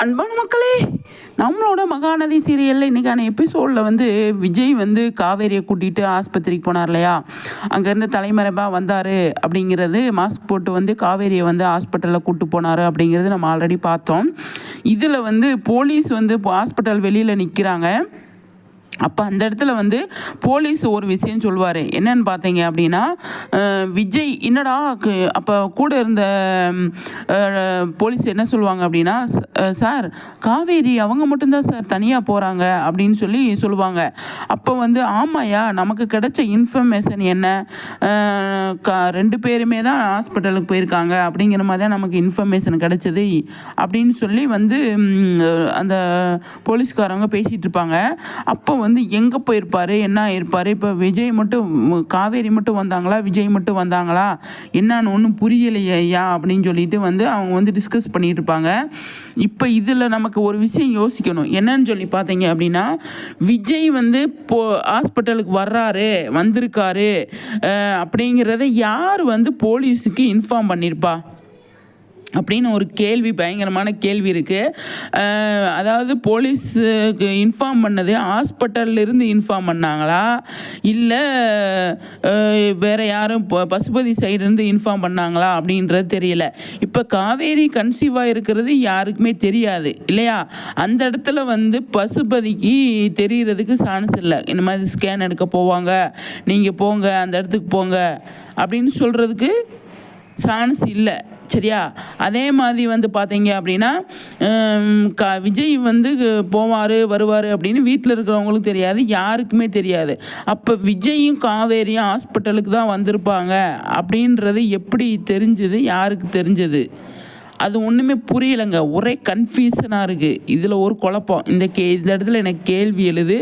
அன்பான மக்களே, நம்மளோட மகாநதி சீரியலில் இன்றைக்கான எபிசோடில் விஜய் காவேரியை கூட்டிகிட்டு ஆஸ்பத்திரிக்கு போனார் இல்லையா. அங்கேருந்து தலைமறைவாக வந்தார் அப்படிங்கிறது, மாஸ்க் போட்டு காவேரியை ஹாஸ்பிட்டலில் கூப்பிட்டு போனார் அப்படிங்கிறது நம்ம ஆல்ரெடி பார்த்தோம். இதில் போலீஸ் ஹாஸ்பிட்டல் வெளியில் நிற்கிறாங்க. அப்போ அந்த இடத்துல போலீஸ் ஒரு விஷயம் சொல்லுவார். என்னன்னு பார்த்தீங்க அப்படின்னா, விஜய் என்னடா அப்போ கூட இருந்த போலீஸ் என்ன சொல்லுவாங்க அப்படின்னா, சார் காவேரி அவங்க மட்டும்தான் சார் தனியாக போகிறாங்க அப்படின்னு சொல்லுவாங்க. அப்போ ஆமாயா, நமக்கு கிடைச்ச இன்ஃபர்மேஷன் என்ன, 2 பேருமே தான் ஹாஸ்பிட்டலுக்கு போயிருக்காங்க அப்படிங்கிற மாதிரி தான் நமக்கு இன்ஃபர்மேஷன் கிடைச்சது அப்படின்னு சொல்லி அந்த போலீஸ்காரவங்க பேசிகிட்டு இருப்பாங்க. அப்போ எங்கே போயிருப்பார், என்ன ஆயிருப்பார், இப்போ விஜய் மட்டும் காவேரி மட்டும் வந்தாங்களா, விஜய் மட்டும் வந்தாங்களா, என்னான்னு ஒன்றும் புரியலையா அப்படின்னு சொல்லிட்டு அவங்க டிஸ்கஸ் பண்ணிட்டு இருப்பாங்க. இப்போ இதில் நமக்கு ஒரு விஷயம் யோசிக்கணும். என்னன்னு சொல்லி பார்த்தீங்க அப்படின்னா, விஜய் ஹாஸ்பிட்டலுக்கு வந்திருக்காரு அப்படிங்கிறத யார் போலீஸுக்கு இன்ஃபார்ம் பண்ணியிருப்பா அப்படின்னு ஒரு கேள்வி, பயங்கரமான கேள்வி இருக்குது. அதாவது போலீஸுக்கு இன்ஃபார்ம் பண்ணது ஹாஸ்பிட்டல்லேருந்து இன்ஃபார்ம் பண்ணாங்களா, இல்லை வேறு யாரும் பசுபதி சைடுலேருந்து இன்ஃபார்ம் பண்ணாங்களா அப்படின்றது தெரியல. இப்போ காவேரி கன்சீவாக இருக்கிறது யாருக்குமே தெரியாது இல்லையா. அந்த இடத்துல பசுபதிக்கு தெரிகிறதுக்கு சான்ஸ் இல்லை. இந்த மாதிரி ஸ்கேன் எடுக்க போவாங்க, நீங்கள் போங்க அந்த இடத்துக்கு போங்க அப்படின்னு சொல்கிறதுக்கு சான்ஸ் இல்லை, சரியா. அதே மாதிரி பார்த்தீங்க அப்படின்னா, விஜய் வருவார் அப்படின்னு வீட்டில் இருக்கிறவங்களுக்கும் தெரியாது, யாருக்குமே தெரியாது. அப்போ விஜயும் காவேரியும் ஹாஸ்பிட்டலுக்கு தான் வந்திருப்பாங்க அப்படின்றது எப்படி தெரிஞ்சது, யாருக்கு தெரிஞ்சது, அது ஒன்றுமே புரியலைங்க. ஒரே கன்ஃபியூஷனாக இருக்குது. இதில் ஒரு குழப்பம். இந்த இடத்துல எனக்கு கேள்வி எழுது,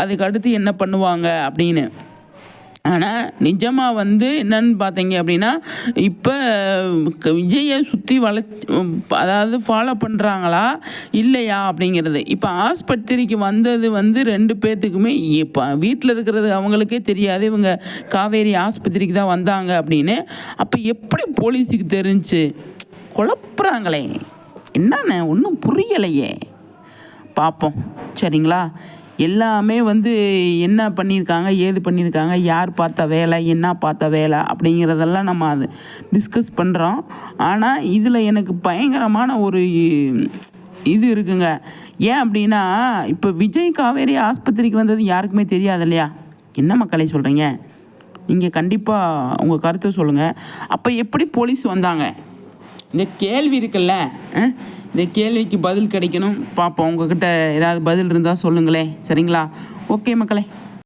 அதுக்கு அடுத்து என்ன பண்ணுவாங்க அப்படின்னு. ஆனால் நிஜமாக என்னன்னு பார்த்தீங்க அப்படின்னா, இப்போ விஜயை சுற்றி அதாவது ஃபாலோ பண்ணுறாங்களா இல்லையா அப்படிங்கிறது. இப்போ ஆஸ்பத்திரிக்கு வந்தது 2 பேர்த்துக்குமே இப்போ வீட்டில் இருக்கிறது அவங்களுக்கே தெரியாது இவங்க காவேரி ஆஸ்பத்திரிக்கு தான் வந்தாங்க அப்படின்னு. அப்போ எப்படி போலீஸுக்கு தெரிஞ்சு குழப்புறாங்களே, என்னன்னு ஒன்றும் புரியலையே. பார்ப்போம், சரிங்களா. எல்லாமே என்ன பண்ணியிருக்காங்க, ஏது பண்ணியிருக்காங்க, யார் பார்த்த வேலை, என்ன பார்த்த வேலை அப்படிங்கிறதெல்லாம் நம்ம அது டிஸ்கஸ் பண்ணுறோம். ஆனால் இதில் எனக்கு பயங்கரமான ஒரு இது இருக்குங்க. ஏன் அப்படின்னா, இப்போ விஜய் காவேரி ஆஸ்பத்திரிக்கு வந்தது யாருக்குமே தெரியாது இல்லையா. என்ன மக்களை சொல்கிறீங்க நீங்கள்? கண்டிப்பாக உங்கள் கருத்தை சொல்லுங்கள். அப்போ எப்படி போலீஸ் வந்தாங்க, இந்த கேள்வி இருக்குல்ல, இந்த கேள்விக்கு பதில் கிடைக்கணும். பார்ப்போம். உங்ககிட்ட ஏதாவது பதில் இருந்தால் சொல்லுங்களேன், சரிங்களா. ஓகே மக்களே.